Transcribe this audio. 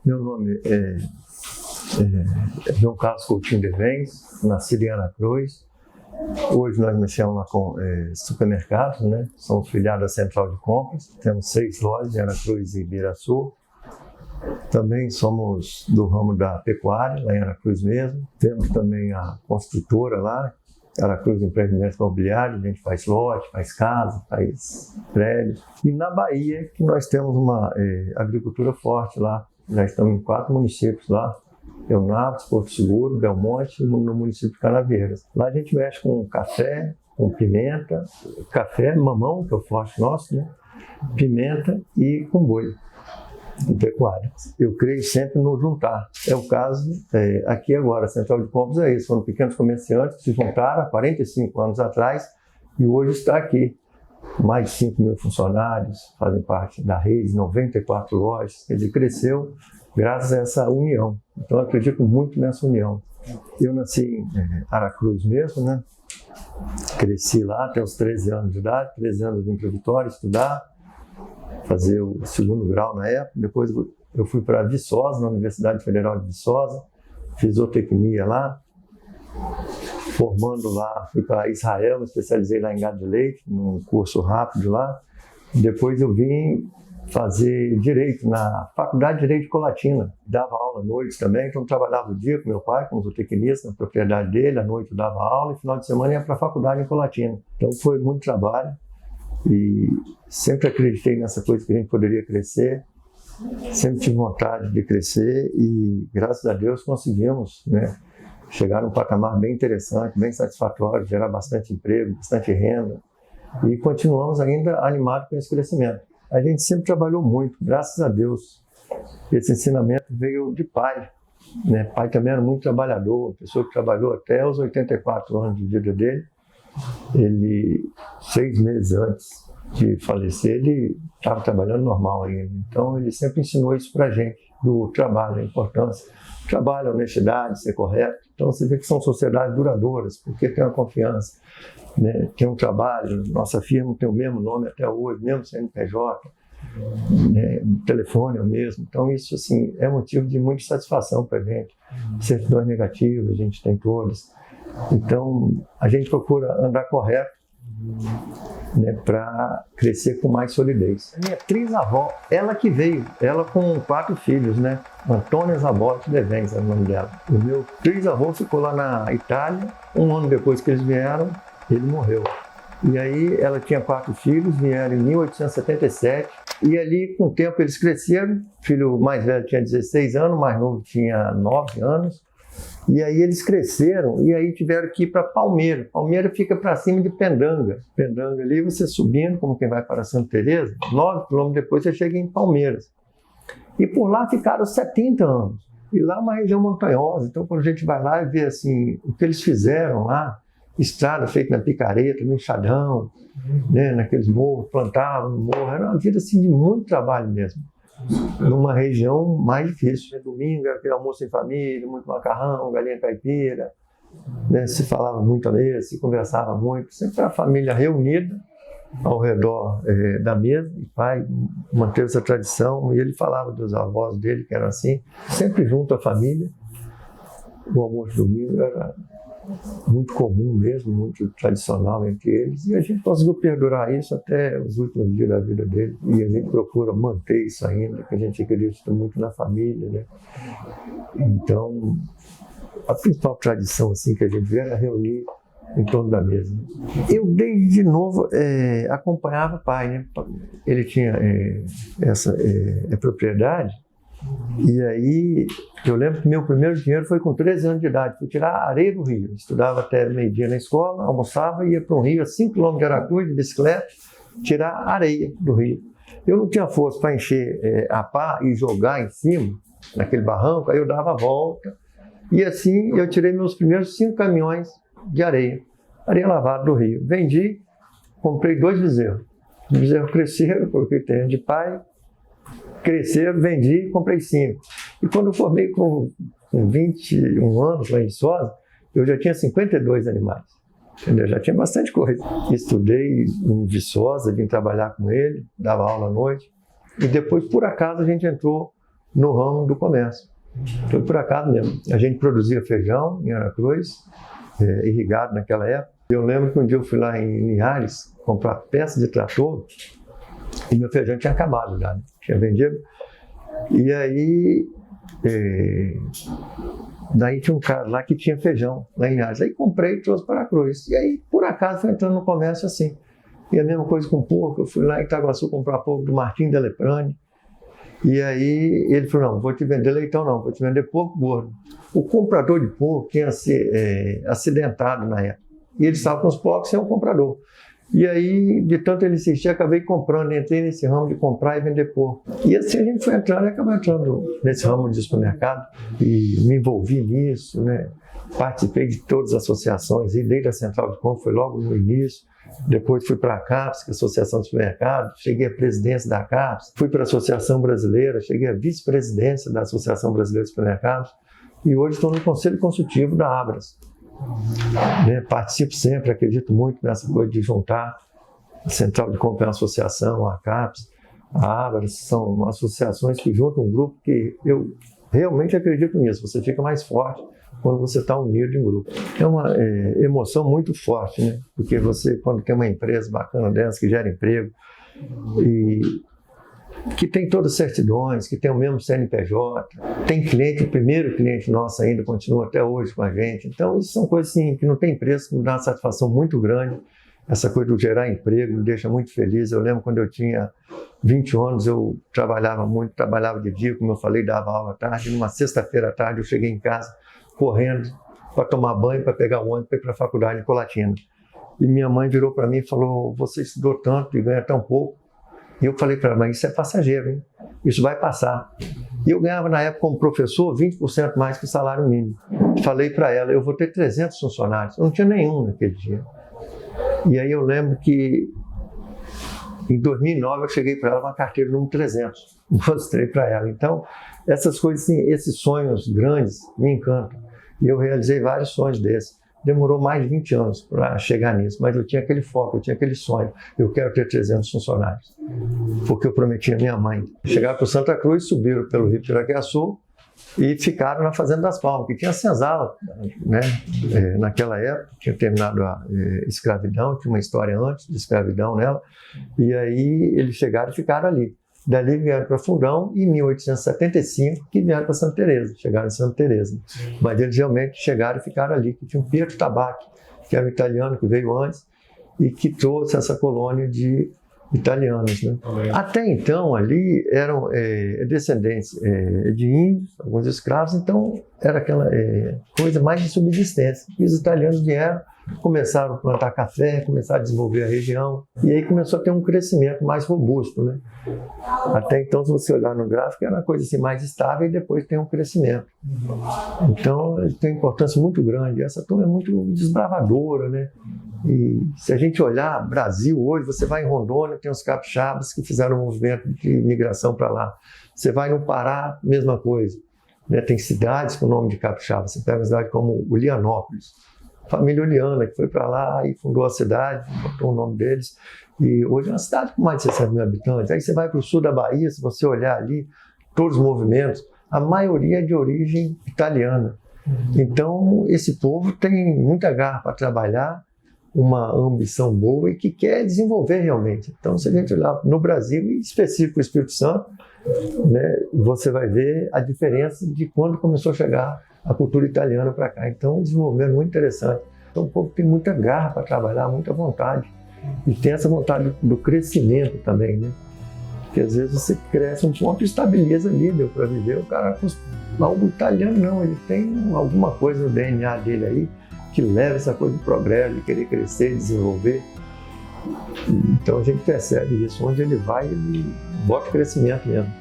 Meu nome é João Carlos Coutinho Devens, nascido em Aracruz. Hoje nós mexemos lá com supermercados, né? Somos filiados à Central de Compras, temos 6 lojas em Aracruz e Ibiraçu. Também somos do ramo da pecuária, lá em Aracruz mesmo. Temos também a construtora lá, Aracruz Empreendimentos Imobiliários, a gente faz lote, faz casa, faz prédio. E na Bahia, que nós temos uma agricultura forte lá. Já estamos em 4 municípios lá, Eunápolis, Porto Seguro, Belmonte e no município de Canaveiras. Lá a gente mexe com café, com pimenta, café, mamão, que é o forte nosso, né? Pimenta e com boi, de pecuária. Eu creio sempre no juntar. É o caso aqui agora, a Central de Compras é isso, foram pequenos comerciantes que se juntaram há 45 anos atrás e hoje está aqui. Mais de 5 mil funcionários fazem parte da rede, 94 lojas, quer dizer, cresceu graças a essa união. Então eu acredito muito nessa união. Eu nasci em Aracruz mesmo, né? Cresci lá até os 13 anos de idade, 13 anos vim para Vitória estudar, fazer o 2º grau na época. Depois eu fui para Viçosa, na Universidade Federal de Viçosa, fiz zootecnia lá. Formando lá, fui para Israel, me especializei lá em gado de leite, num curso rápido lá. Depois eu vim fazer Direito na Faculdade de Direito de Colatina. Dava aula à noite também, então trabalhava o dia com meu pai, como zootecnista, na propriedade dele, à noite eu dava aula e final de semana ia para a faculdade em Colatina. Então foi muito trabalho e sempre acreditei nessa coisa que a gente poderia crescer, sempre tive vontade de crescer e graças a Deus conseguimos, né? Chegar num patamar bem interessante, bem satisfatório, gerar bastante emprego, bastante renda e continuamos ainda animados com esse crescimento. A gente sempre trabalhou muito, graças a Deus. Esse ensinamento veio de pai, né? Pai também era muito trabalhador, pessoa que trabalhou até os 84 anos de vida dele. Ele, 6 meses antes de falecer, ele estava trabalhando normal ainda. Então ele sempre ensinou isso pra gente, do trabalho, a importância. Trabalho, honestidade, ser correto. Então você vê que são sociedades duradouras, porque tem uma confiança, né? Tem um trabalho, nossa firma tem o mesmo nome até hoje, mesmo CNPJ, né? O telefone é o mesmo. Então isso assim, é motivo de muita satisfação para a gente. Certidões negativas, a gente tem todas. Então a gente procura andar correto, né, para crescer com mais solidez. Minha trisavó, ela que veio, ela com 4 filhos, né? Antônia Zabotti Devens é o nome dela. O meu trisavô ficou lá na Itália, 1 ano depois que eles vieram, ele morreu. E aí ela tinha 4 filhos, vieram em 1877, e ali com o tempo eles cresceram, o filho mais velho tinha 16 anos, o mais novo tinha 9 anos, e aí eles cresceram e aí tiveram que ir para Palmeira. Palmeira fica para cima de Pendanga. Pendanga ali, você subindo, como quem vai para Santa Teresa, 9 quilômetros depois você chega em Palmeiras. E por lá ficaram 70 anos. E lá é uma região montanhosa, então quando a gente vai lá e vê assim, o que eles fizeram lá, estrada feita na picareta, no enxadão, né, naqueles morros, plantavam no morro, era uma vida assim de muito trabalho mesmo. Numa região mais difícil. Domingo era aquele almoço em família, muito macarrão, galinha caipira, né? Se falava muito à mesa, se conversava muito, sempre a família reunida ao redor da mesa, e o pai manteve essa tradição, e ele falava dos avós dele, que eram assim, sempre junto à família. O almoço de domingo era muito comum mesmo, muito tradicional entre eles, e a gente conseguiu perdurar isso até os últimos dias da vida dele, e a gente procura manter isso ainda, que a gente acredita muito na família, né? Então, a principal tradição assim, que a gente vê era reunir em torno da mesa. Eu, desde novo, acompanhava o pai, né? Ele tinha essa propriedade. E aí, eu lembro que meu primeiro dinheiro foi com 13 anos de idade, fui tirar areia do rio. Eu estudava até meio-dia na escola, almoçava e ia para um rio a 5 km de Aracruz, de bicicleta, tirar areia do rio. Eu não tinha força para encher a pá e jogar em cima, naquele barranco, aí eu dava a volta. E assim, eu tirei meus primeiros 5 caminhões de areia lavada do rio. Vendi, comprei 2 bezerros. Os bezerros cresceram, coloquei terreno de pai. Cresceram, vendi, comprei 5. E quando eu formei com 21 anos lá em Viçosa, eu já tinha 52 animais. Entendeu? Já tinha bastante coisa. Estudei em Viçosa, vim trabalhar com ele, dava aula à noite. E depois, por acaso, a gente entrou no ramo do comércio. Foi por acaso mesmo. A gente produzia feijão em Aracruz, irrigado naquela época. Eu lembro que um dia eu fui lá em Linhares comprar peça de trator e meu feijão tinha acabado já, né? Tinha vendido. E aí, daí tinha um cara lá que tinha feijão lá em Linhares. Aí comprei e trouxe para Aracruz. E aí, por acaso, foi entrando no comércio assim. E a mesma coisa com porco. Eu fui lá em Itaguaçu comprar porco do Martim Deleprane. E aí ele falou, não vou te vender leitão não, vou te vender porco gordo. O comprador de porco tinha se acidentado na época. E ele estava com os porcos sem o comprador. E aí, de tanto ele insistir, acabei comprando, entrei nesse ramo de comprar e vender porco. E assim a gente foi entrando e acabou entrando nesse ramo de supermercado. E me envolvi nisso, né? Participei de todas as associações, e desde a Central de Compras, foi logo no início. Depois fui para a CAPES, que é a Associação de Supermercados, cheguei à presidência da CAPES, fui para a Associação Brasileira, cheguei à vice-presidência da Associação Brasileira de Supermercados e hoje estou no Conselho Consultivo da Abras. Participo sempre, acredito muito nessa coisa de juntar a Central de Compras, a Associação, a CAPES, a Abras, são associações que juntam um grupo que eu realmente acredito nisso, você fica mais forte quando você está unido em grupo. É uma emoção muito forte, né? Porque você, quando tem uma empresa bacana dessa, que gera emprego, e que tem todas as certidões, que tem o mesmo CNPJ, tem cliente, o primeiro cliente nosso ainda continua até hoje com a gente. Então, isso são coisas assim, que não tem preço, que me dá uma satisfação muito grande. Essa coisa de gerar emprego me deixa muito feliz. Eu lembro quando eu tinha 20 anos, eu trabalhava muito, trabalhava de dia, como eu falei, dava aula à tarde. Numa sexta-feira à tarde, eu cheguei em casa correndo para tomar banho, para pegar o ônibus para ir para a faculdade em Colatina. E minha mãe virou para mim e falou, você estudou tanto e ganha tão pouco. E eu falei para ela, mas isso é passageiro, hein? Isso vai passar. E eu ganhava na época como professor 20% mais que o salário mínimo. Falei para ela, eu vou ter 300 funcionários. Eu não tinha nenhum naquele dia. E aí eu lembro que em 2009 eu cheguei para ela com uma carteira número 300. Mostrei para ela. Então, essas coisas, assim, esses sonhos grandes me encantam. E eu realizei vários sonhos desses. Demorou mais de 20 anos para chegar nisso, mas eu tinha aquele foco, eu tinha aquele sonho. Eu quero ter 300 funcionários, porque eu prometi à minha mãe. Chegaram para o Santa Cruz, subiram pelo Rio Piraquaçu e ficaram na Fazenda das Palmas, que tinha senzala, né? Naquela época, tinha terminado a escravidão, tinha uma história antes de escravidão nela, e aí eles chegaram e ficaram ali. Dali vieram para Fundão e em 1875 que vieram para Santa Teresa, chegaram em Santa Teresa. Mas eles realmente chegaram e ficaram ali, que tinha um Pietro Tabacchi, que era um italiano que veio antes e que trouxe essa colônia de italianos, né? Até então ali eram descendentes de índios, alguns escravos, então era aquela coisa mais de subsistência. E os italianos vieram, começaram a plantar café, começaram a desenvolver a região, e aí começou a ter um crescimento mais robusto, né? Até então, se você olhar no gráfico, era uma coisa assim mais estável e depois tem um crescimento. Então, tem uma importância muito grande. Essa turma é muito desbravadora, né? E se a gente olhar Brasil hoje, você vai em Rondônia, tem os capixabas que fizeram um movimento de migração para lá. Você vai no Pará, mesma coisa, né? Tem cidades com o nome de capixaba. Você pega uma cidade como Ulianópolis, família Uliana, que foi para lá e fundou a cidade, botou o nome deles, e hoje é uma cidade com mais de 60 mil habitantes. Aí você vai para o sul da Bahia, se você olhar ali, todos os movimentos, a maioria é de origem italiana. Então, esse povo tem muita garra para trabalhar, uma ambição boa e que quer desenvolver realmente. Então, se a gente olhar no Brasil, e específico o Espírito Santo, né, você vai ver a diferença de quando começou a chegar a cultura italiana para cá. Então, um desenvolvimento muito interessante. Então, o povo tem muita garra para trabalhar, muita vontade. E tem essa vontade do crescimento também, né? Porque às vezes você cresce um ponto e estabiliza ali, deu para viver. O cara, o italiano não, ele tem alguma coisa no DNA dele aí que leva essa coisa de progresso, de querer crescer, desenvolver. Então, a gente percebe isso. Onde ele vai, ele bota crescimento mesmo.